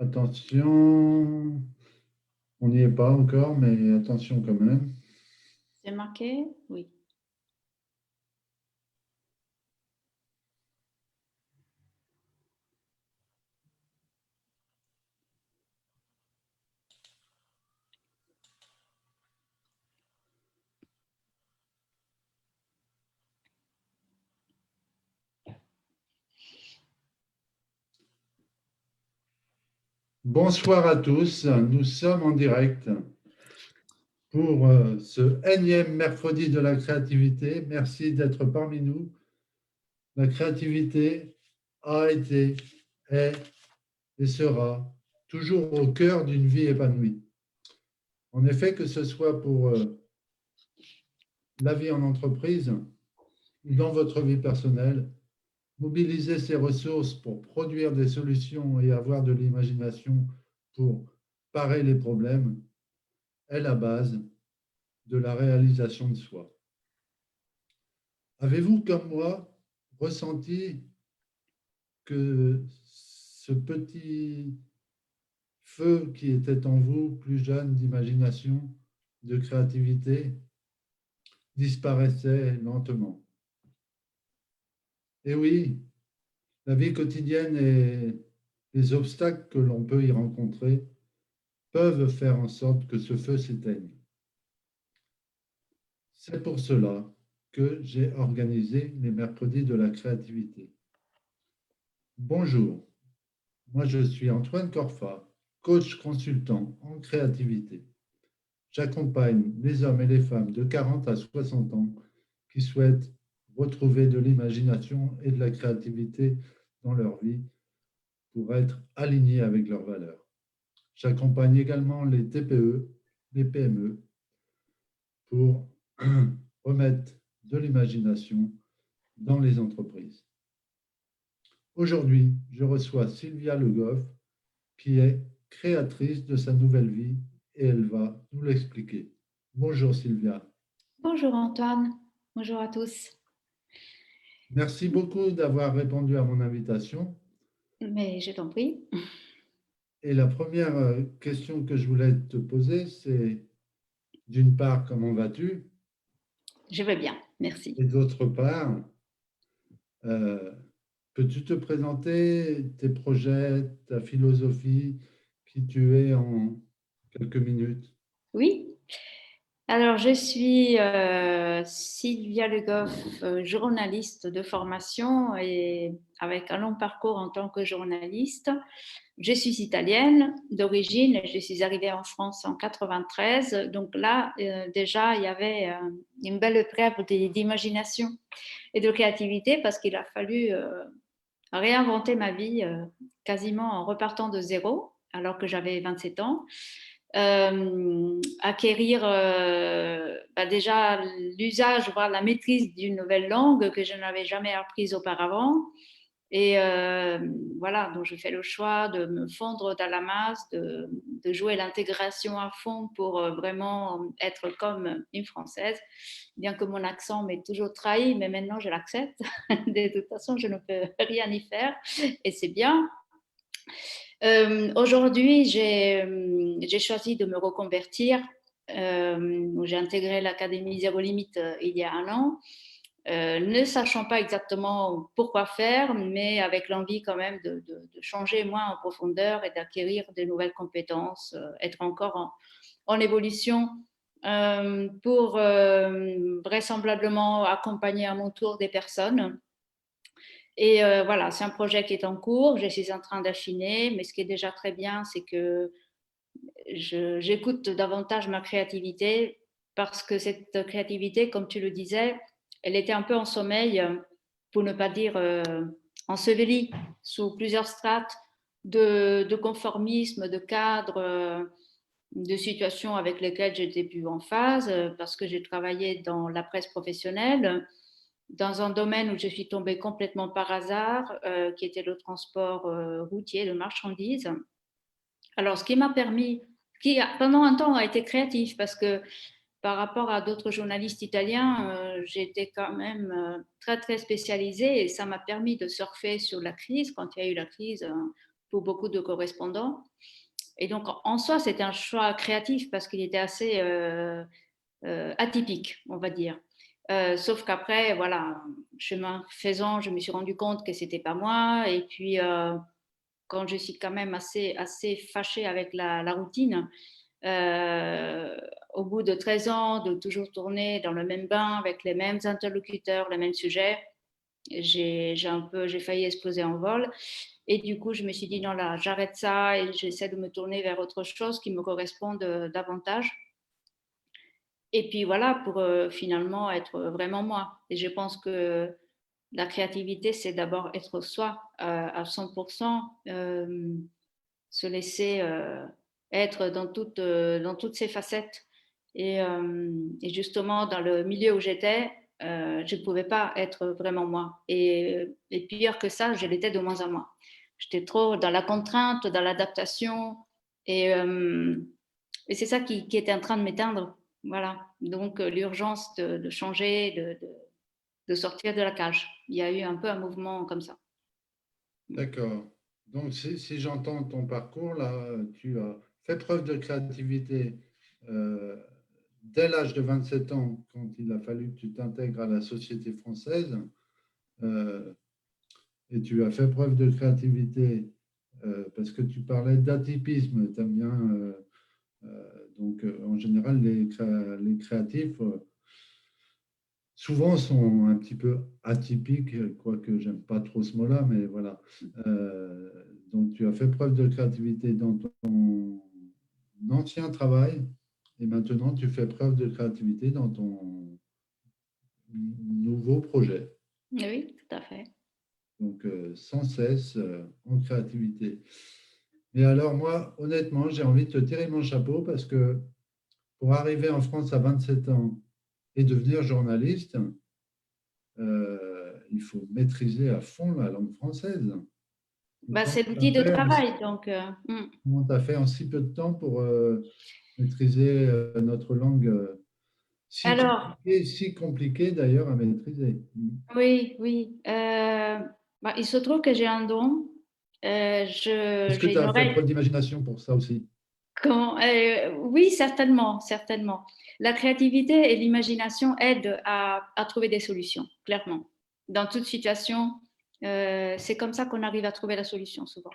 Attention, on n'y est pas encore, mais attention quand même. C'est marqué? Oui. Bonsoir à tous, nous sommes en direct pour ce énième mercredi de la créativité. Merci d'être parmi nous. La créativité a été, est et sera toujours au cœur d'une vie épanouie. En effet, que ce soit pour la vie en entreprise ou dans votre vie personnelle, mobiliser ses ressources pour produire des solutions et avoir de l'imagination pour parer les problèmes est la base de la réalisation de soi. Avez-vous, comme moi, ressenti que ce petit feu qui était en vous, plus jeune, d'imagination, de créativité, disparaissait lentement? Et oui, la vie quotidienne et les obstacles que l'on peut y rencontrer peuvent faire en sorte que ce feu s'éteigne. C'est pour cela que j'ai organisé les mercredis de la créativité. Bonjour, moi je suis Antoine Corfa, coach consultant en créativité. J'accompagne les hommes et les femmes de 40 à 60 ans qui souhaitent retrouver de l'imagination et de la créativité dans leur vie pour être alignés avec leurs valeurs. J'accompagne également les TPE, les PME pour remettre de l'imagination dans les entreprises. Aujourd'hui, je reçois Sylvia Le Goff, qui est créatrice de sa nouvelle vie et elle va nous l'expliquer. Bonjour Sylvia. Bonjour Antoine, bonjour à tous. Merci beaucoup d'avoir répondu à mon invitation. Mais je t'en prie. Et la première question que je voulais te poser, c'est d'une part, comment vas-tu? Je vais bien, merci. Et d'autre part, euh, peux-tu te présenter tes projets, ta philosophie, qui tu es en quelques minutes? Oui, alors je suis Sylvia Le Goff, journaliste de formation et avec un long parcours en tant que journaliste. Je suis italienne d'origine et je suis arrivée en France en 93. Donc là, déjà, il y avait une belle preuve d'imagination et de créativité parce qu'il a fallu réinventer ma vie quasiment en repartant de zéro alors que j'avais 27 ans. Acquérir déjà l'usage, voire la maîtrise d'une nouvelle langue que je n'avais jamais apprise auparavant. Et voilà, donc je fais le choix de me fondre dans la masse, de jouer l'intégration à fond pour vraiment être comme une Française, bien que mon accent m'ait toujours trahi, mais maintenant je l'accepte. De toute façon, je ne peux rien y faire et c'est bien. Aujourd'hui, j'ai choisi de me reconvertir. J'ai intégré l'Académie Zéro Limite il y a un an, ne sachant pas exactement pourquoi faire, mais avec l'envie quand même de changer moins en profondeur et d'acquérir de nouvelles compétences, être encore en évolution pour vraisemblablement accompagner à mon tour des personnes. Et voilà, c'est un projet qui est en cours, je suis en train d'affiner, mais ce qui est déjà très bien, c'est que j'écoute davantage ma créativité parce que cette créativité, comme tu le disais, elle était un peu en sommeil, pour ne pas dire ensevelie sous plusieurs strates de conformisme, de cadres, de situations avec lesquelles j'étais plus en phase parce que j'ai travaillé dans la presse professionnelle dans un domaine où je suis tombée complètement par hasard, qui était le transport routier de marchandises. Alors, ce qui m'a permis, qui pendant un temps a été créatif, parce que par rapport à d'autres journalistes italiens, j'étais quand même très, très spécialisée et ça m'a permis de surfer sur la crise, quand il y a eu la crise pour beaucoup de correspondants. Et donc, en soi, c'était un choix créatif parce qu'il était assez atypique, on va dire. Sauf qu'après, voilà, chemin faisant, je me suis rendu compte que c'était pas moi. Et puis, quand je suis quand même assez fâchée avec la routine, au bout de 13 ans, de toujours tourner dans le même bain avec les mêmes interlocuteurs, les mêmes sujets, j'ai failli exploser en vol. Et du coup, je me suis dit, non, là, j'arrête ça et j'essaie de me tourner vers autre chose qui me corresponde davantage. Et puis voilà, pour finalement être vraiment moi. Et je pense que la créativité, c'est d'abord être soi à 100%, se laisser être dans toutes ses facettes. Et justement, dans le milieu où j'étais, je ne pouvais pas être vraiment moi. Et pire que ça, je l'étais de moins en moins. J'étais trop dans la contrainte, dans l'adaptation. Et, euh, et c'est ça qui était en train de m'éteindre. Voilà. Donc, l'urgence de changer, de sortir de la cage. Il y a eu un peu un mouvement comme ça. D'accord. Donc, si j'entends ton parcours, là, tu as fait preuve de créativité euh, dès l'âge de 27 ans, quand il a fallu que tu t'intègres à la société française, euh, et tu as fait preuve de créativité parce que tu parlais d'atypisme. Tu aimes bien, donc, en général, les créatifs, souvent sont un petit peu atypiques, quoique j'aime pas trop ce mot-là, mais voilà. Euh, donc, tu as fait preuve de créativité dans ton ancien travail et maintenant tu fais preuve de créativité dans ton nouveau projet. Oui, tout à fait. Donc, sans cesse en créativité. Et alors, moi, honnêtement, j'ai envie de te tirer mon chapeau parce que pour arriver en France à 27 ans et devenir journaliste, il faut maîtriser à fond la langue française. Bah, Comment c'est tu as l'outil de fait travail. Donc, comment tu as fait en si peu de temps pour maîtriser notre langue Alors, si compliquée d'ailleurs à maîtriser? oui, oui. Bah, il se trouve que j'ai un don. Est-ce que J'ai tu une as fait oreille. preuve d'imagination pour ça aussi? Oui, certainement, certainement. La créativité et l'imagination aident à trouver des solutions, clairement. Dans toute situation, c'est comme ça qu'on arrive à trouver la solution souvent.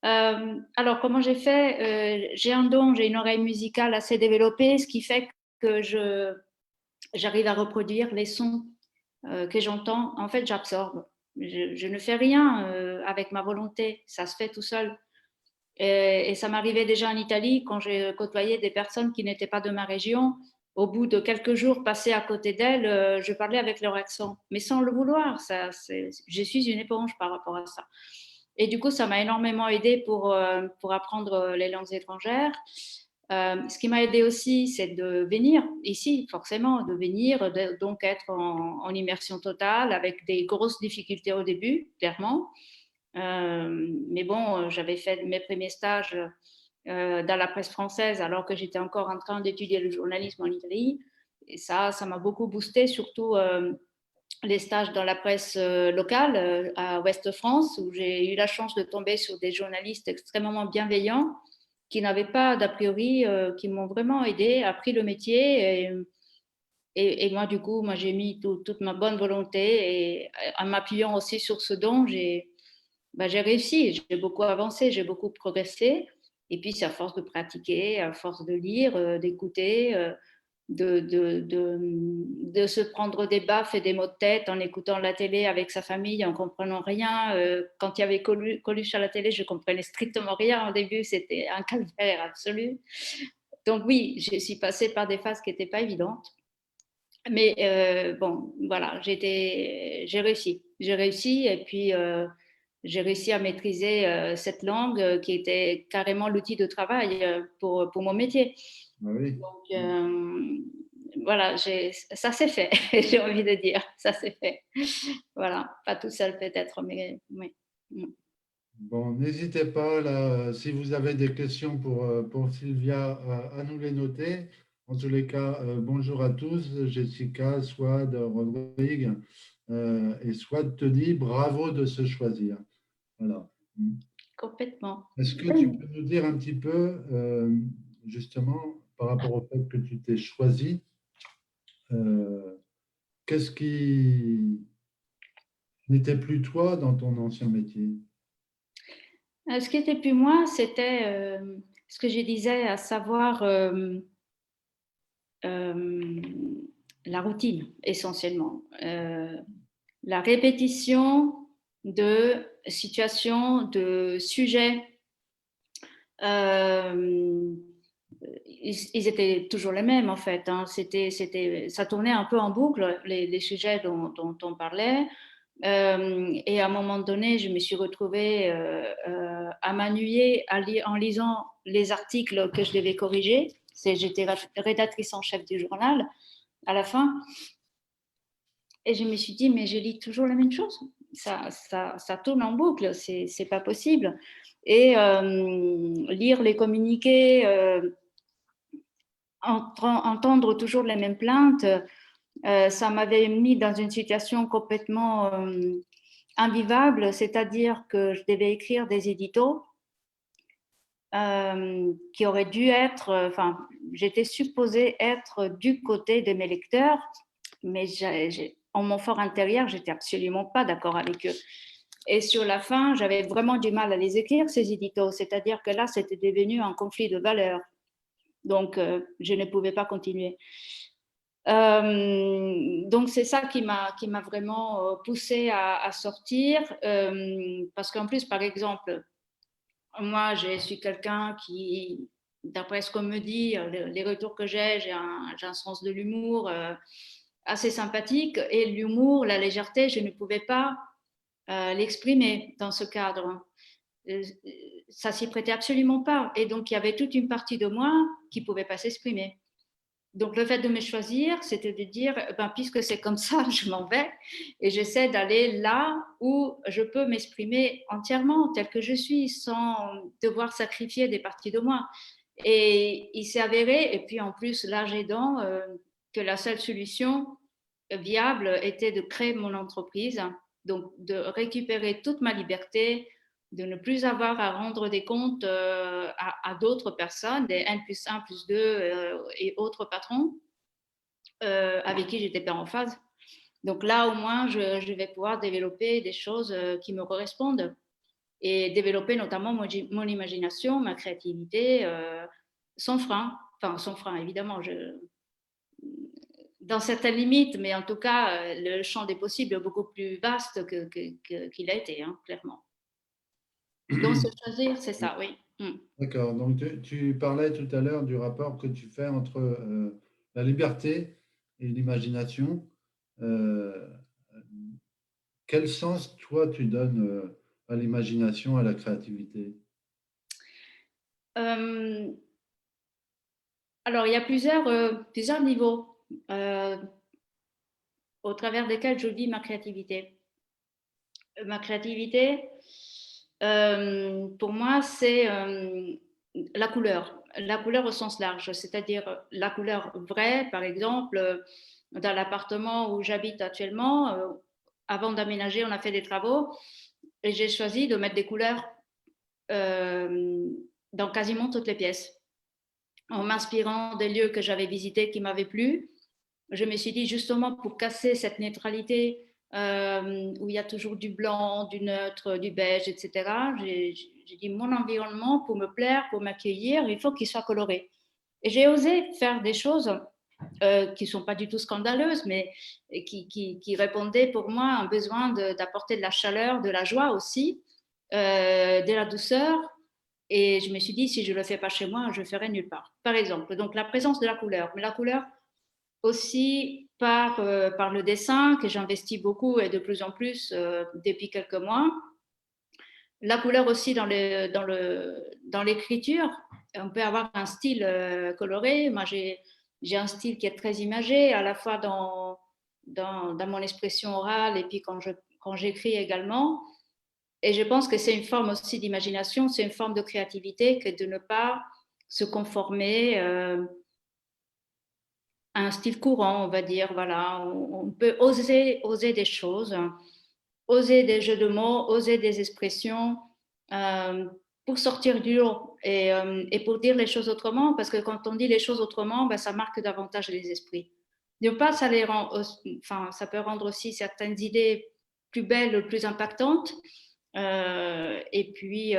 Alors, comment j'ai fait? J'ai un don, j'ai une oreille musicale assez développée, ce qui fait que j'arrive à reproduire les sons que j'entends. En fait, j'absorbe. Je ne fais rien avec ma volonté, ça se fait tout seul. Et ça m'arrivait déjà en Italie quand j'ai côtoyé des personnes qui n'étaient pas de ma région. Au bout de quelques jours passés à côté d'elles, je parlais avec leur accent, mais sans le vouloir. Je suis une éponge par rapport à ça. Et du coup, ça m'a énormément aidé pour apprendre les langues étrangères. Ce qui m'a aidé aussi, c'est de venir ici, forcément, de venir, donc être en immersion totale avec des grosses difficultés au début, clairement. Mais bon, j'avais fait mes premiers stages dans la presse française alors que j'étais encore en train d'étudier le journalisme en Italie. Et ça m'a beaucoup boosté, surtout les stages dans la presse locale à Ouest-France, où j'ai eu la chance de tomber sur des journalistes extrêmement bienveillants qui n'avaient pas d'a priori, qui m'ont vraiment aidé, appris le métier. Et moi, du coup, moi, j'ai mis toute ma bonne volonté et en m'appuyant aussi sur ce don, j'ai réussi, j'ai beaucoup avancé, j'ai beaucoup progressé. Et puis, c'est à force de pratiquer, à force de lire, d'écouter, de se prendre des baffes et des maux de tête en écoutant la télé avec sa famille, en comprenant rien. Quand il y avait Coluche à la télé, je comprenais strictement rien au début, c'était un calvaire absolu. Donc oui, je suis passée par des phases qui n'étaient pas évidentes. Mais bon, voilà, j'ai réussi. J'ai réussi et puis j'ai réussi à maîtriser cette langue qui était carrément l'outil de travail pour mon métier. Ah oui. Donc voilà, ça s'est fait, j'ai envie de dire, ça s'est fait. Voilà, pas tout seul peut-être, mais oui. Bon, n'hésitez pas, là, si vous avez des questions pour Sylvia, à nous les noter. En tous les cas, bonjour à tous, Jessica, Swad, Rodrigue, et Swad te dit bravo de se choisir. Voilà. complètement. Est-ce que tu peux nous dire un petit peu, justement, par rapport au fait que tu t'es choisi, euh, qu'est-ce qui n'était plus toi dans ton ancien métier? Ce qui était plus moi, c'était ce que je disais, à savoir euh, la routine, essentiellement. La répétition de situations, de sujets. Ils étaient toujours les mêmes, en fait. Hein. Ça tournait un peu en boucle, les sujets dont on parlait. Et à un moment donné, je me suis retrouvée à m'ennuyer en lisant les articles que je devais corriger. J'étais rédactrice en chef du journal à la fin. Et je me suis dit, mais je lis toujours la même chose. Ça tourne en boucle, c'est pas possible. Et lire les communiqués, entendre toujours les mêmes plaintes, ça m'avait mis dans une situation complètement invivable, c'est-à-dire que je devais écrire des éditos qui auraient dû être, enfin, j'étais supposée être du côté de mes lecteurs, mais en mon fort intérieur, j'étais absolument pas d'accord avec eux. Et sur la fin, j'avais vraiment du mal à les écrire, ces éditos, c'est-à-dire que là, c'était devenu un conflit de valeurs. Donc, je ne pouvais pas continuer. Donc c'est ça qui m'a vraiment poussée à sortir, parce qu'en plus, par exemple, moi je suis quelqu'un qui, d'après ce qu'on me dit, les retours que j'ai un sens de l'humour assez sympathique, et l'humour, la légèreté, je ne pouvais pas l'exprimer dans ce cadre. Ça s'y prêtait absolument pas, et donc il y avait toute une partie de moi qui pouvait pas s'exprimer. Donc, le fait de me choisir, c'était de dire, ben, puisque c'est comme ça, je m'en vais et j'essaie d'aller là où je peux m'exprimer entièrement, tel que je suis, sans devoir sacrifier des parties de moi. Et il s'est avéré, et puis en plus, l'âge aidant, que la seule solution viable était de créer mon entreprise, donc de récupérer toute ma liberté, de ne plus avoir à rendre des comptes à d'autres personnes, des N plus 1 plus 2 et autres patrons avec qui j'étais pas en phase. Donc là, au moins, je vais pouvoir développer des choses qui me correspondent et développer notamment mon imagination, ma créativité, sans frein. Enfin, sans frein, évidemment, dans certaines limites, mais en tout cas, le champ des possibles est beaucoup plus vaste qu'il a été, hein, clairement. Donc, se choisir, c'est ça, oui. D'accord. Donc, tu parlais tout à l'heure du rapport que tu fais entre la liberté et l'imagination. Euh, Quel sens, toi, tu donnes à l'imagination, à la créativité? Euh, alors, il y a plusieurs niveaux euh, au travers desquels je vis ma créativité. Ma créativité, pour moi, c'est la couleur au sens large, c'est-à-dire la couleur vraie, par exemple, dans l'appartement où j'habite actuellement, avant d'aménager, on a fait des travaux et j'ai choisi de mettre des couleurs euh, dans quasiment toutes les pièces. En m'inspirant des lieux que j'avais visités qui m'avaient plu, je me suis dit justement pour casser cette neutralité où il y a toujours du blanc, du neutre, du beige, etc. J'ai dit mon environnement, pour me plaire, pour m'accueillir, il faut qu'il soit coloré. Et j'ai osé faire des choses qui ne sont pas du tout scandaleuses, mais qui répondaient pour moi à un besoin d'apporter de la chaleur, de la joie aussi, de la douceur. Et je me suis dit, si je ne le fais pas chez moi, je le ferai nulle part. Par exemple, donc la présence de la couleur, mais la couleur aussi par le dessin que j'investis beaucoup et de plus en plus depuis quelques mois. La couleur aussi dans l'écriture. On peut avoir un style coloré. Moi, j'ai un style qui est très imagé, à la fois dans mon expression orale et puis quand j'écris également. Et je pense que c'est une forme aussi d'imagination, c'est une forme de créativité que de ne pas se conformer un style courant, on va dire. Voilà, on peut oser des choses, oser des jeux de mots, oser des expressions pour sortir du lot et pour dire les choses autrement, parce que quand on dit les choses autrement, ben, ça marque davantage les esprits. D'une part, ça peut rendre aussi certaines idées plus belles, plus impactantes, et puis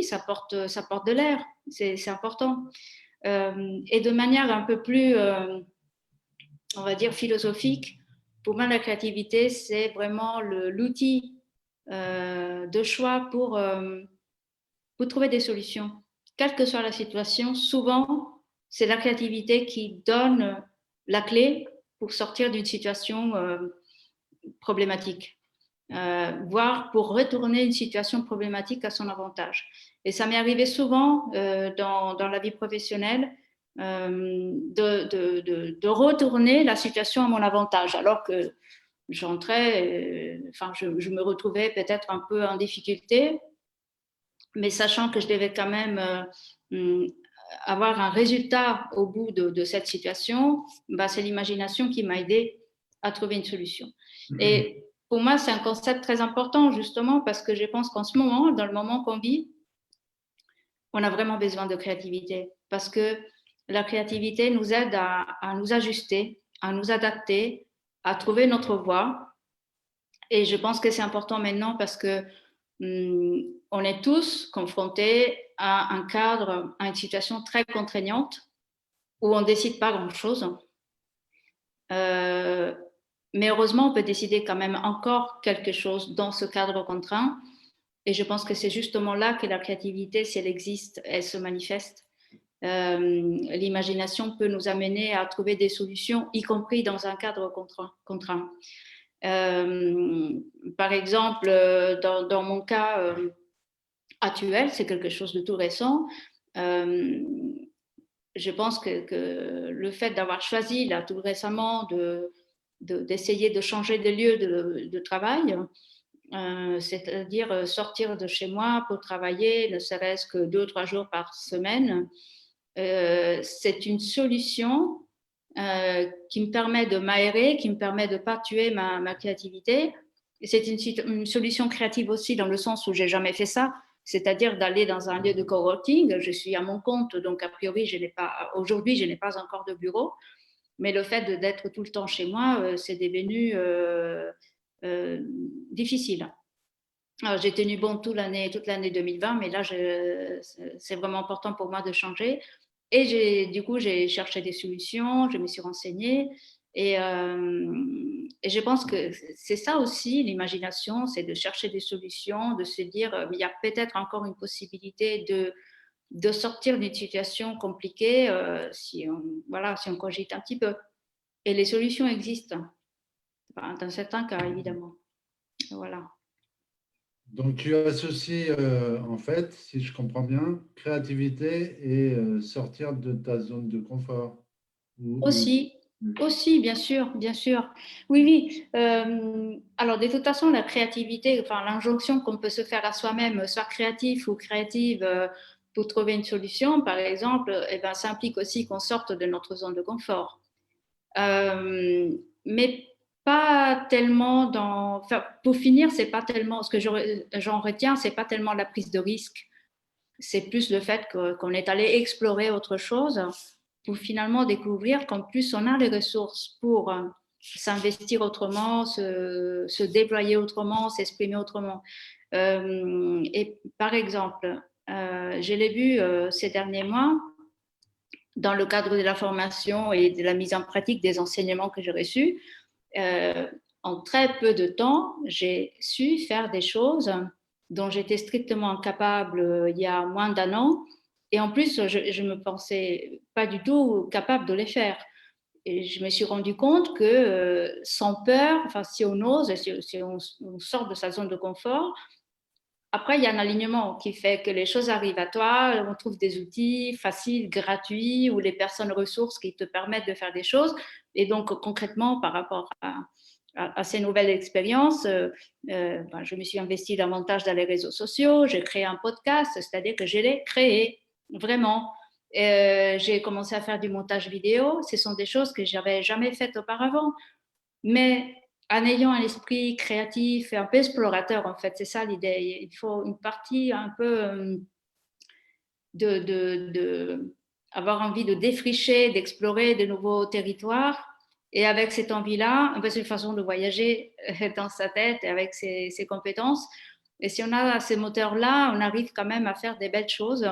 ça porte de l'air, c'est important. Et de manière un peu plus, on va dire, philosophique, pour moi, la créativité, c'est vraiment l'outil de choix pour trouver des solutions. Quelle que soit la situation, souvent, c'est la créativité qui donne la clé pour sortir d'une situation problématique, voire pour retourner une situation problématique à son avantage. Et ça m'est arrivé souvent dans la vie professionnelle de retourner la situation à mon avantage, alors que j'entrais, je me retrouvais peut-être un peu en difficulté, mais sachant que je devais quand même avoir un résultat au bout de cette situation, bah, c'est l'imagination qui m'a aidé à trouver une solution. Et pour moi, c'est un concept très important, justement, parce que je pense qu'en ce moment, dans le moment qu'on vit, on a vraiment besoin de créativité, parce que la créativité nous aide à nous ajuster, à nous adapter, à trouver notre voie. Et je pense que c'est important maintenant parce que on est tous confrontés à un cadre, à une situation très contraignante où on ne décide pas grand-chose. Mais heureusement, on peut décider quand même encore quelque chose dans ce cadre contraint. Et je pense que c'est justement là que la créativité, si elle existe, elle se manifeste. L'imagination peut nous amener à trouver des solutions, y compris dans un cadre contraint. Par exemple, dans mon cas actuel, c'est quelque chose de tout récent. Je pense que le fait d'avoir choisi là tout récemment d'essayer de changer de lieu de travail, c'est-à-dire sortir de chez moi pour travailler, ne serait-ce que 2 ou 3 jours par semaine, c'est une solution qui me permet de m'aérer, qui me permet de ne pas tuer ma créativité. Et c'est une solution créative aussi dans le sens où j'ai jamais fait ça, c'est-à-dire d'aller dans un lieu de coworking. Je suis à mon compte, donc a priori, aujourd'hui, je n'ai pas encore de bureau. Mais le fait d'être tout le temps chez moi, c'est devenu difficile. Alors, j'ai tenu bon toute l'année 2020, mais là, c'est vraiment important pour moi de changer. Et du coup, j'ai cherché des solutions, je me suis renseignée. Et je pense que c'est ça aussi, l'imagination, c'est de chercher des solutions, de se dire, il y a peut-être encore une possibilité de sortir d'une situation compliquée si on cogite un petit peu. Et les solutions existent, dans certains cas, évidemment. Voilà. Donc, tu associes, en fait, si je comprends bien, créativité et sortir de ta zone de confort. Aussi, aussi, bien sûr, bien sûr. Oui, oui. Alors, de toute façon, la créativité, enfin, l'injonction qu'on peut se faire à soi-même, soit créatif ou créative, pour trouver une solution, par exemple, eh ben, ça implique aussi qu'on sorte de notre zone de confort. Mais pas tellement enfin, pour finir, c'est pas tellement, ce que j'en retiens, c'est pas tellement la prise de risque. C'est plus le fait qu'on est allé explorer autre chose pour finalement découvrir qu'en plus, on a les ressources pour s'investir autrement, se déployer autrement, s'exprimer autrement. Et par exemple, je l'ai vu ces derniers mois, dans le cadre de la formation et de la mise en pratique des enseignements que j'ai reçus, en très peu de temps, j'ai su faire des choses dont j'étais strictement incapable il y a moins d'1 an. Et en plus, je me pensais pas du tout capable de les faire. Et je me suis rendu compte que sans peur, enfin, si on ose, si on sort de sa zone de confort, après, il y a un alignement qui fait que les choses arrivent à toi, on trouve des outils faciles, gratuits, ou les personnes ressources qui te permettent de faire des choses. Et donc, concrètement, par rapport à ces nouvelles expériences, je me suis investie davantage dans les réseaux sociaux, j'ai créé un podcast, c'est-à-dire que je l'ai créé, vraiment. J'ai commencé à faire du montage vidéo, ce sont des choses que je n'avais jamais faites auparavant. Mais en ayant un esprit créatif et un peu explorateur, en fait. C'est ça l'idée. Il faut une partie un peu avoir envie de défricher, d'explorer de nouveaux territoires. Et avec cette envie-là, c'est une façon de voyager dans sa tête et avec ses compétences. Et si on a ces moteurs-là, on arrive quand même à faire des belles choses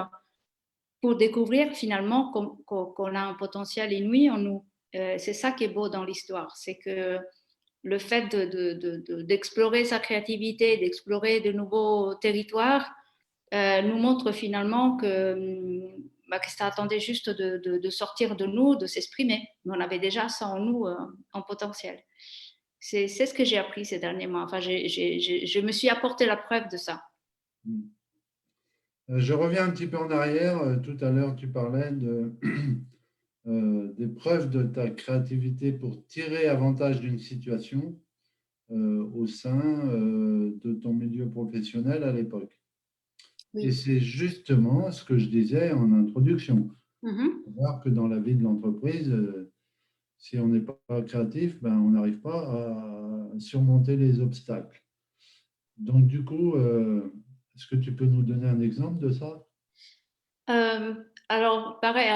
pour découvrir finalement qu'on a un potentiel inouï en nous. C'est ça qui est beau dans l'histoire, c'est que le fait d'explorer sa créativité, d'explorer de nouveaux territoires, nous montre finalement que ça attendait juste de sortir de nous, de s'exprimer. Mais on avait déjà ça en nous, en potentiel. C'est ce que j'ai appris ces derniers mois. Enfin, je me suis apporté la preuve de ça. Je reviens un petit peu en arrière. Tout à l'heure, tu parlais des preuves de ta créativité pour tirer avantage d'une situation au sein de ton milieu professionnel à l'époque. Oui. Et c'est justement ce que je disais en introduction. Mm-hmm. Voir que dans la vie de l'entreprise, si on n'est pas créatif, ben, on n'arrive pas à surmonter les obstacles. Donc, du coup, est-ce que tu peux nous donner un exemple de ça? Alors, pareil,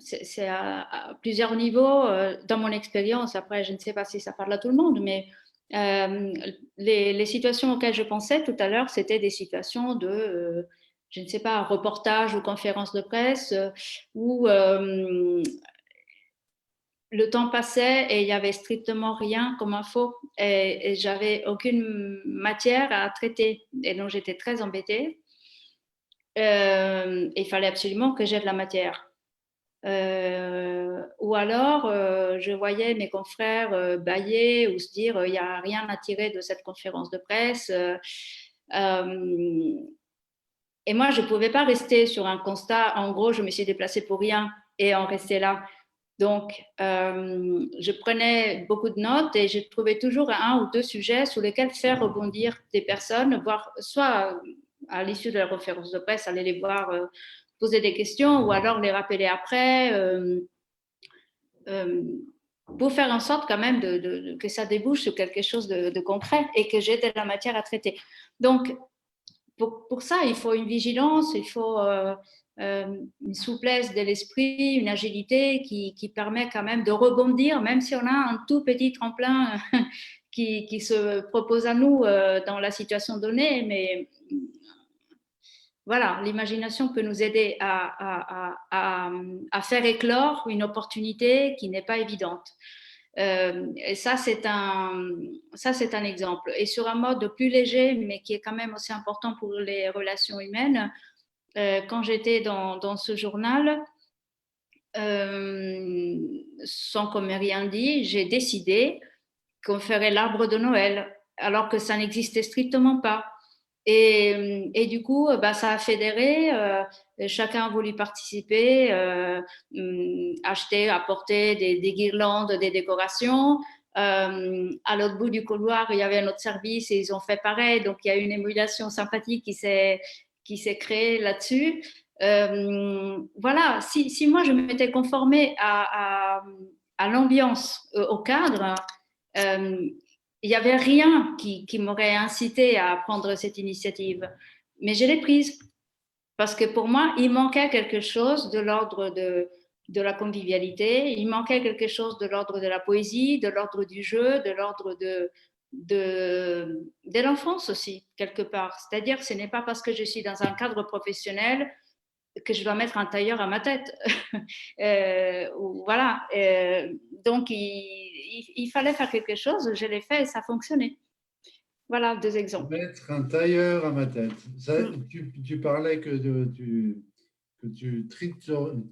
c'est à plusieurs niveaux. Dans mon expérience, après, je ne sais pas si ça parle à tout le monde, mais les situations auxquelles je pensais tout à l'heure, c'était des situations je ne sais pas, reportage ou conférence de presse où le temps passait et il n'y avait strictement rien comme info et j'avais aucune matière à traiter. Et donc, j'étais très embêtée. Il fallait absolument que j'ai de la matière. Ou alors, je voyais mes confrères bâiller ou se dire il n'y a rien à tirer de cette conférence de presse. Et moi, je ne pouvais pas rester sur un constat. En gros, je me suis déplacée pour rien et en rester là. Donc, je prenais beaucoup de notes et je trouvais toujours un ou deux sujets sur lesquels faire rebondir des personnes, voire soit à l'issue de la conférence de presse, aller les voir, poser des questions ou alors les rappeler après. Euh, pour faire en sorte quand même que ça débouche sur quelque chose de concret et que j'ai de la matière à traiter. Donc, pour ça, il faut une vigilance, il faut une souplesse de l'esprit, une agilité qui permet quand même de rebondir, même si on a un tout petit tremplin qui se propose à nous dans la situation donnée. Mais voilà, l'imagination peut nous aider à faire éclore une opportunité qui n'est pas évidente. Et ça, c'est un exemple. Et sur un mode plus léger, mais qui est quand même aussi important pour les relations humaines, quand j'étais dans ce journal, sans qu'on m'ait rien dit, j'ai décidé qu'on ferait l'arbre de Noël, alors que ça n'existait strictement pas. Et du coup, ça a fédéré, chacun a voulu participer, acheter, apporter des guirlandes, des décorations. À l'autre bout du couloir, il y avait un autre service et ils ont fait pareil. Donc, il y a une émulation sympathique qui s'est créée là-dessus. Voilà, si moi je m'étais conformée à l'ambiance, au cadre, il n'y avait rien qui m'aurait incité à prendre cette initiative. Mais je l'ai prise parce que pour moi, il manquait quelque chose de l'ordre de la convivialité, il manquait quelque chose de l'ordre de la poésie, de l'ordre du jeu, de l'ordre de l'enfance aussi, quelque part. C'est-à-dire, ce n'est pas parce que je suis dans un cadre professionnel que je dois mettre un tailleur à ma tête. Voilà. Donc, il fallait faire quelque chose. Je l'ai fait et ça a fonctionné. Voilà 2 exemples. Mettre un tailleur à ma tête. Ça, Mmh. tu parlais que tu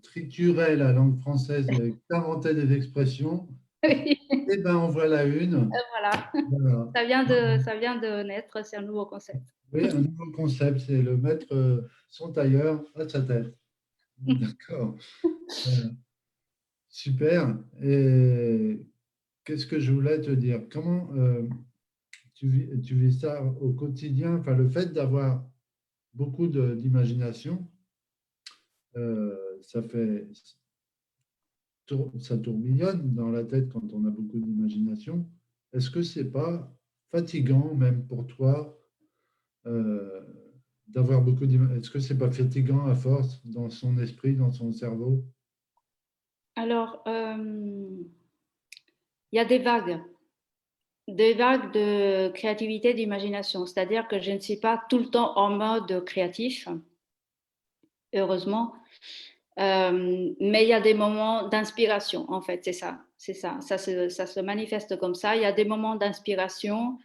triturais la langue française et que tu inventais des expressions. Oui, Eh bien, en voilà une. voilà. Voilà. Ça vient de naître, c'est un nouveau concept. Oui, un nouveau concept, c'est le mettre son tailleur à sa tête. D'accord. Voilà. Super. Et qu'est-ce que je voulais te dire? Comment tu vis ça au quotidien? Enfin, le fait d'avoir beaucoup d'imagination, ça fait, ça tourbillonne dans la tête quand on a beaucoup d'imagination. est-ce que c'est pas fatigant même pour toi euh, d'avoir beaucoup d'images? Est-ce que c'est pas fatigant à force dans son esprit, dans son cerveau? Alors, il y a des vagues de créativité, d'imagination. C'est-à-dire que je ne suis pas tout le temps en mode créatif, heureusement. Mais il y a des moments d'inspiration, en fait, c'est ça. C'est ça. Ça se manifeste comme ça. Il y a des moments d'inspiration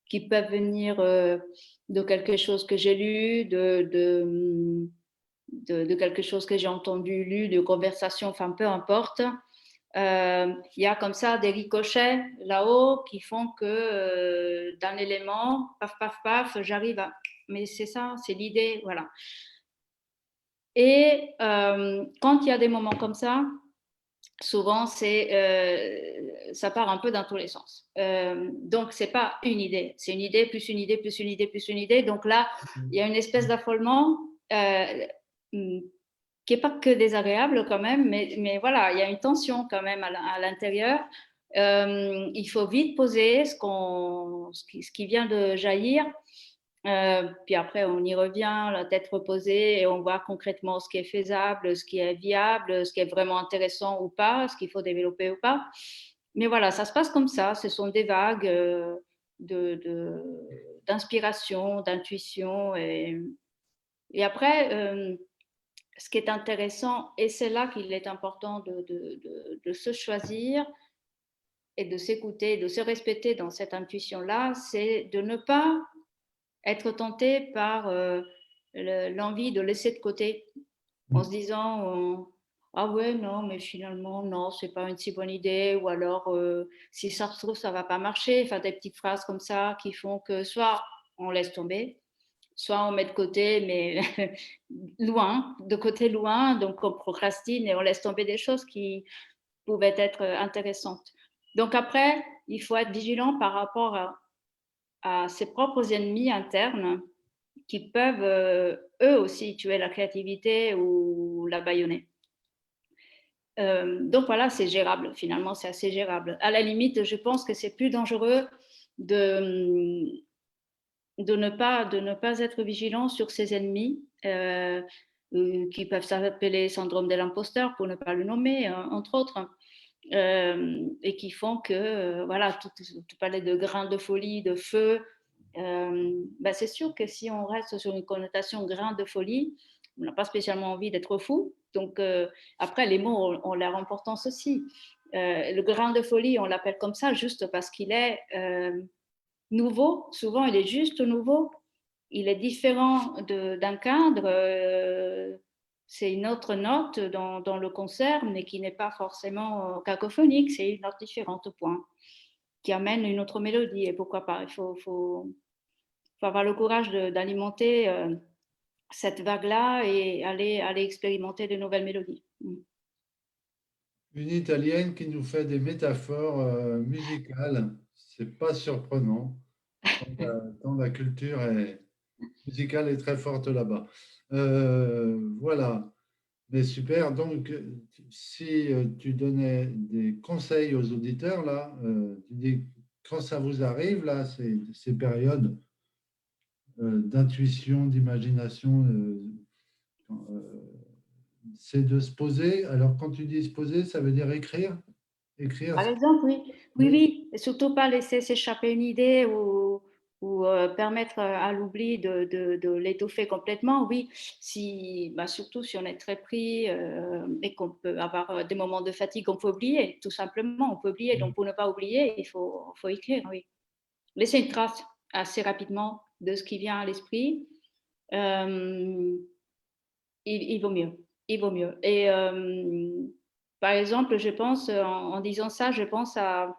qui peuvent venir de quelque chose que j'ai lu, de quelque chose que j'ai entendu, lu, de conversation, enfin peu importe. Il y a comme ça des ricochets là-haut qui font que d'un élément, paf, paf, paf, j'arrive à... Mais c'est ça, c'est l'idée, voilà. Et quand il y a des moments comme ça, souvent, ça part un peu dans tous les sens. Donc, c'est pas une idée, c'est une idée, plus une idée, plus une idée, plus une idée. Donc là, il y a une espèce d'affolement qui n'est pas que désagréable quand même, mais voilà, il y a une tension quand même à l'intérieur. Il faut vite poser ce qui vient de jaillir. Puis après, on y revient, la tête reposée, et on voit concrètement ce qui est faisable, ce qui est viable, ce qui est vraiment intéressant ou pas, ce qu'il faut développer ou pas. Mais voilà, ça se passe comme ça. Ce sont des vagues d'inspiration, d'intuition. Et après, ce qui est intéressant, et c'est là qu'il est important de se choisir et de s'écouter, de se respecter dans cette intuition-là, c'est de ne pas être tenté par l'envie de laisser de côté en se disant ah ouais non mais finalement non c'est pas une si bonne idée ou alors si ça se trouve ça va pas marcher, enfin des petites phrases comme ça qui font que soit on laisse tomber, soit on met de côté mais loin, de côté loin, donc on procrastine et on laisse tomber des choses qui pouvaient être intéressantes. Donc après il faut être vigilant par rapport à ses propres ennemis internes qui peuvent eux aussi tuer la créativité ou la bâillonner. Donc voilà, c'est gérable, finalement, c'est assez gérable. À la limite, je pense que c'est plus dangereux de, de ne pas être vigilant sur ses ennemis, qui peuvent s'appeler syndrome de l'imposteur, pour ne pas le nommer, entre autres, et qui font que, voilà, tu parlais de grains de folie, de feu. Ben c'est sûr que si on reste sur une connotation grain de folie, on n'a pas spécialement envie d'être fou. Donc, après, les mots ont leur importance aussi. Le grain de folie, on l'appelle comme ça juste parce qu'il est nouveau. Souvent, il est juste nouveau. Il est différent d'un cadre. C'est une autre note dans le concert, mais qui n'est pas forcément cacophonique. C'est une note différente, point, qui amène une autre mélodie. Et pourquoi pas? Faut avoir le courage d'alimenter cette vague-là et aller expérimenter de nouvelles mélodies. Une Italienne qui nous fait des métaphores musicales, c'est pas surprenant, tant la culture musicale est très forte là-bas. Voilà, mais super. Donc, si tu donnais des conseils aux auditeurs, là, tu dis, quand ça vous arrive, là, ces périodes d'intuition, d'imagination, c'est de se poser. Alors, quand tu dis se poser, ça veut dire écrire? Écrire, Par exemple, oui, oui, oui. oui, et surtout pas laisser s'échapper une idée ou permettre à l'oubli de l'étouffer complètement. Oui, si, bah, surtout si on est très pris et qu'on peut avoir des moments de fatigue, on peut oublier, tout simplement, on peut oublier. Donc, pour ne pas oublier, faut écrire, oui. Laisser une trace assez rapidement de ce qui vient à l'esprit. Euh, il vaut mieux. Il vaut mieux. Et par exemple, je pense, en disant ça, je pense à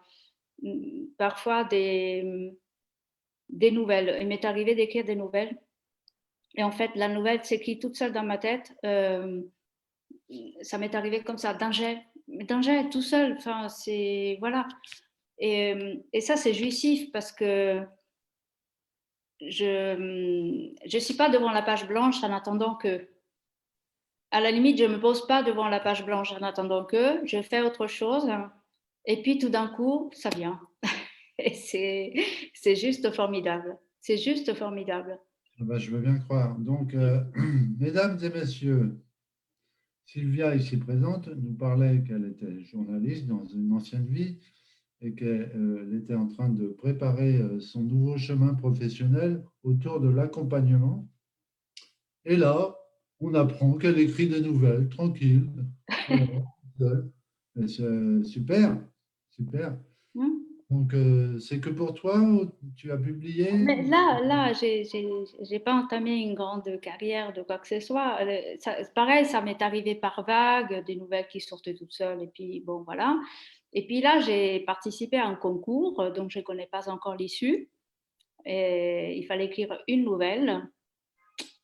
parfois des nouvelles. Il m'est arrivé d'écrire des nouvelles. Et en fait, la nouvelle s'écrit toute seule dans ma tête. Ça m'est arrivé comme ça, d'un jet, tout seul. Enfin, c'est. Voilà. Et ça, c'est jouissif parce que je ne suis pas devant la page blanche en attendant que. À la limite, je ne me pose pas devant la page blanche en attendant que, je fais autre chose. Et puis tout d'un coup, ça vient. Et c'est juste formidable. C'est juste formidable. Ah ben, je veux bien croire. Donc, mesdames et messieurs, Sylvia, ici présente, nous parlait qu'elle était journaliste dans une ancienne vie et qu'elle était en train de préparer son nouveau chemin professionnel autour de l'accompagnement. Et là, on apprend qu'elle écrit des nouvelles, tranquille. Voilà, seule. Et c'est super, super. Hmm. Donc, c'est que pour toi, ou tu as publié? Mais là, j'ai pas entamé une grande carrière de quoi que ce soit. Pareil, ça m'est arrivé par vagues, des nouvelles qui sortaient toutes seules, et puis bon, voilà. Et puis là, j'ai participé à un concours, donc je ne connais pas encore l'issue. Et il fallait écrire une nouvelle,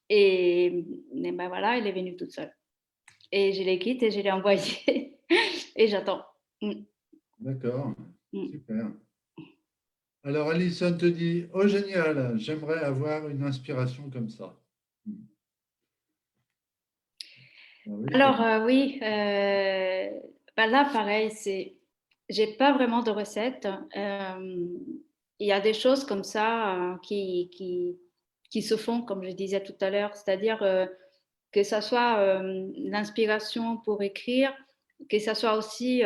et ben voilà, elle est venue toute seule. Et je l'ai écrite et je l'ai envoyée, et j'attends. Mm, D'accord, mm. super. Alors, Alison te dit, oh génial, j'aimerais avoir une inspiration comme ça. Ah oui, Alors, oui, ben là, pareil, j'ai pas vraiment de recette. Il y a des choses comme ça qui se font, comme je disais tout à l'heure, c'est-à-dire que ça soit l'inspiration pour écrire, que ça soit aussi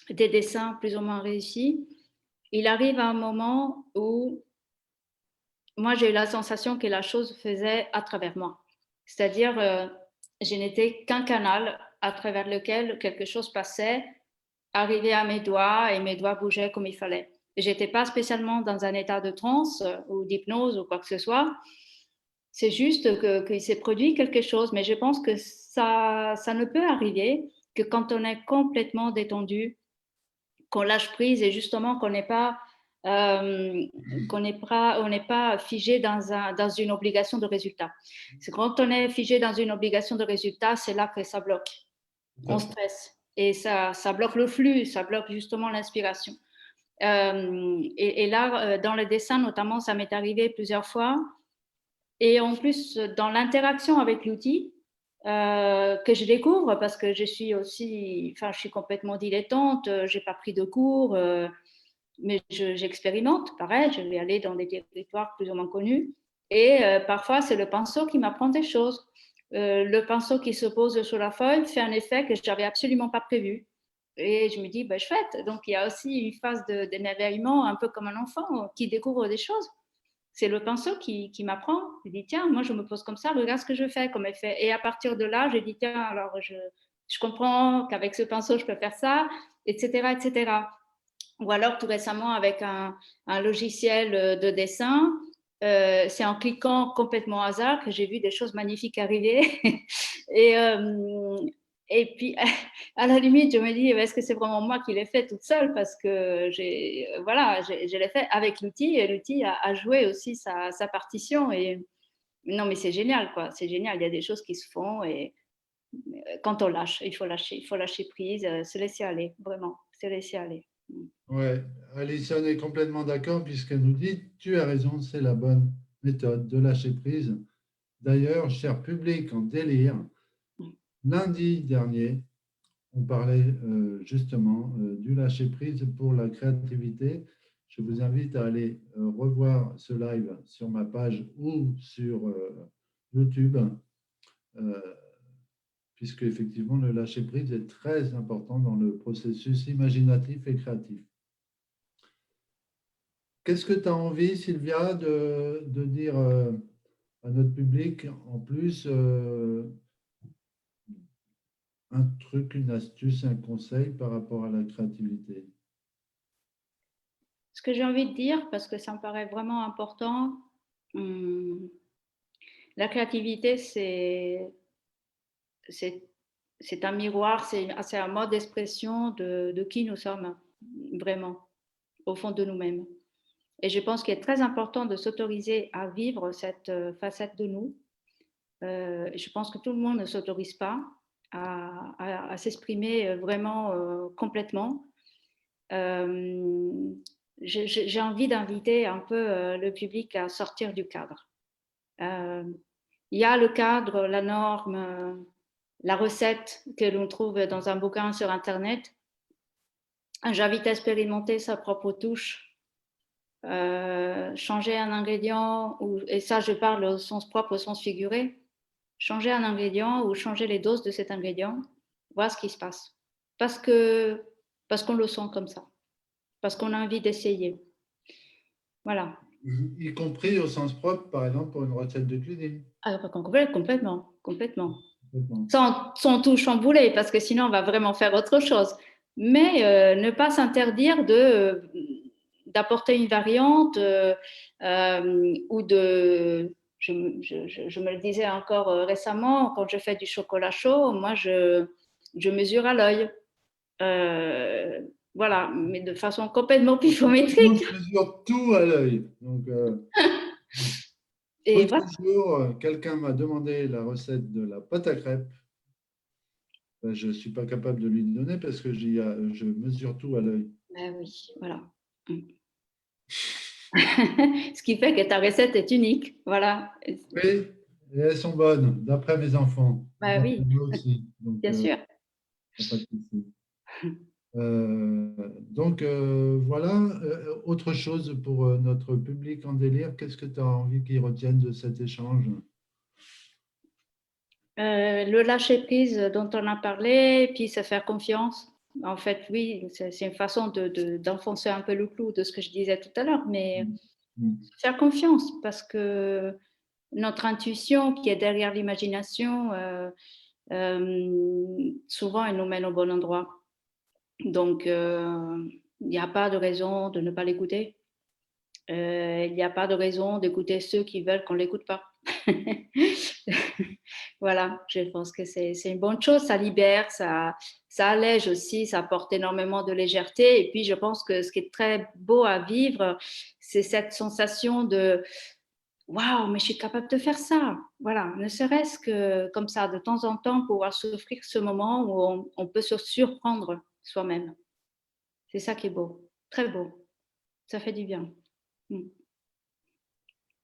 des dessins plus ou moins réussis. Il arrive à un moment où moi, j'ai eu la sensation que la chose faisait à travers moi. C'est-à-dire, je n'étais qu'un canal à travers lequel quelque chose passait, arrivait à mes doigts et mes doigts bougeaient comme il fallait. Je n'étais pas spécialement dans un état de transe ou d'hypnose ou quoi que ce soit. C'est juste qu'il s'est produit quelque chose, mais je pense que ça ne peut arriver que quand on est complètement détendu, qu'on lâche prise et justement euh, on n'est pas figé dans une obligation de résultat. C'est quand on est figé dans une obligation de résultat, c'est là que ça bloque. tout à On fait. stresse et ça bloque le flux, ça bloque justement l'inspiration. Et là, dans le dessin notamment, ça m'est arrivé plusieurs fois. Et en plus, dans l'interaction avec l'outil, que je découvre parce que je suis aussi, enfin, je suis complètement dilettante, j'ai pas pris de cours, mais j'expérimente, pareil, je vais aller dans des territoires plus ou moins connus. Et parfois, c'est le pinceau qui m'apprend des choses. Le pinceau qui se pose sur la feuille fait un effet que je n'avais absolument pas prévu. Et je me dis, ben, chouette. Donc, il y a aussi une phase d'émerveillement, un peu comme un enfant qui découvre des choses. C'est le pinceau qui m'apprend. Je dis, tiens, moi, je me pose comme ça, regarde ce que je fais comme effet. Et à partir de là, je dis, tiens, alors je comprends qu'avec ce pinceau, je peux faire ça, etc., etc. Ou alors, tout récemment, avec un logiciel de dessin, c'est en cliquant complètement au hasard que j'ai vu des choses magnifiques arriver. et, euh, et puis, à la limite, je me dis, est-ce que c'est vraiment moi qui l'ai fait toute seule? Parce que voilà, je l'ai fait avec l'outil et l'outil a joué aussi sa partition. Et non, mais c'est génial, quoi. C'est génial. Il y a des choses qui se font et quand on lâche, il faut lâcher prise, se laisser aller, vraiment, se laisser aller. Ouais, Alison est complètement d'accord puisqu'elle nous dit, tu as raison, c'est la bonne méthode de lâcher prise. D'ailleurs, cher public en délire, lundi dernier, on parlait justement du lâcher prise pour la créativité. Je vous invite à aller revoir ce live sur ma page ou sur YouTube, euh, puisque effectivement le lâcher prise est très important dans le processus imaginatif et créatif. Qu'est-ce que tu as envie, Sylvia, de dire à notre public en plus un truc, une astuce, un conseil par rapport à la créativité? Ce que j'ai envie de dire, parce que ça me paraît vraiment important, hum, la créativité, c'est, c'est un miroir, c'est un mode d'expression de qui nous sommes vraiment, au fond de nous-mêmes. Et je pense qu'il est très important de s'autoriser à vivre cette facette de nous. Je pense que tout le monde ne s'autorise pas à s'exprimer vraiment complètement. Euh, j'ai envie d'inviter un peu le public à sortir du cadre. Euh, il y a le cadre, la norme, la recette que l'on trouve dans un bouquin sur Internet. J'invite à expérimenter sa propre touche changer un ingrédient, et ça je parle au sens propre, au sens figuré, changer un ingrédient ou changer les doses de cet ingrédient, voir ce qui se passe. Parce qu'on le sent comme ça, parce qu'on a envie d'essayer. Voilà. Y compris au sens propre, par exemple, pour une recette de cuisine. Alors, complètement. Complètement. Sans tout chambouler, parce que sinon on va vraiment faire autre chose. Mais ne pas s'interdire d'apporter une variante ou de... Je me le disais encore récemment, quand je fais du chocolat chaud, moi je mesure à l'œil. Voilà, mais de façon complètement pifométrique. On mesure tout à l'œil. Donc, Et l'autre voilà. jour, quelqu'un m'a demandé la recette de la pâte à crêpes. Ben, je ne suis pas capable de lui donner parce que je mesure tout à l'œil. Ben oui, voilà. Ce qui fait que ta recette est unique. Voilà. Oui, et elles sont bonnes, d'après mes enfants. Ben D'après oui, moi aussi. Donc, bien sûr. y a pas de souci. Donc, voilà. Autre chose pour notre public en délire, qu'est-ce que tu as envie qu'ils retiennent de cet échange? Le lâcher prise dont on a parlé, puis se faire confiance. En fait, oui, c'est une façon d'enfoncer un peu le clou de ce que je disais tout à l'heure, mais faire confiance parce que notre intuition qui est derrière l'imagination, souvent, elle nous mène au bon endroit. Donc, il n'y a pas de raison de ne pas l'écouter. Il n'y a pas de raison d'écouter ceux qui veulent qu'on ne l'écoute pas. Voilà, je pense que c'est une bonne chose, ça libère, ça allège aussi, ça apporte énormément de légèreté. Et puis, je pense que ce qui est très beau à vivre, c'est cette sensation de waouh, mais je suis capable de faire ça. Voilà, ne serait-ce que comme ça, de temps en temps, pouvoir s'offrir ce moment où on peut se surprendre soi-même. C'est ça qui est beau, très beau. Ça fait du bien.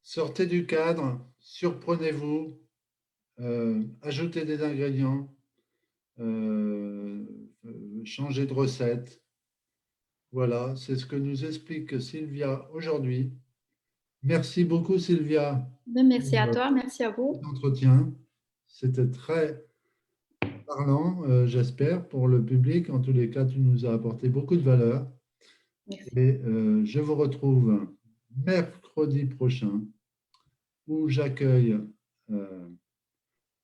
Sortez du cadre, surprenez-vous, ajoutez des ingrédients, changez de recette. Voilà, c'est ce que nous explique Sylvia aujourd'hui. Merci beaucoup, Sylvia, Merci à pour toi, merci à vous. cet entretien. C'était très parlant, j'espère, pour le public. En tous les cas, tu nous as apporté beaucoup de valeur. Merci. Et je vous retrouve mercredi prochain où j'accueille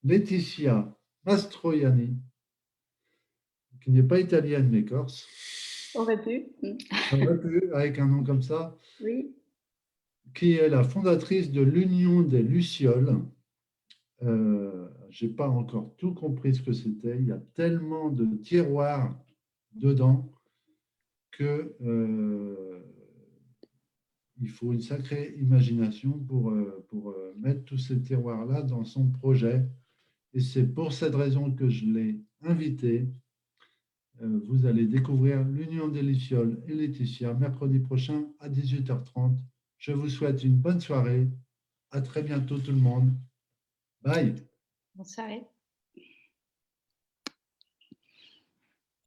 Laetitia Mastroianni, qui n'est pas italienne mais corse. Aurait pu. Aurait pu, avec un nom comme ça, Oui. qui est la fondatrice de l'Union des Lucioles. Je n'ai pas encore tout compris ce que c'était. Il y a tellement de tiroirs dedans que il faut une sacrée imagination pour mettre tous ces tiroirs-là dans son projet. Et c'est pour cette raison que je l'ai invité. Vous allez découvrir l'Union des Lucioles et Laetitia mercredi prochain à 18h30. Je vous souhaite une bonne soirée. À très bientôt tout le monde. Bye. Bonne soirée.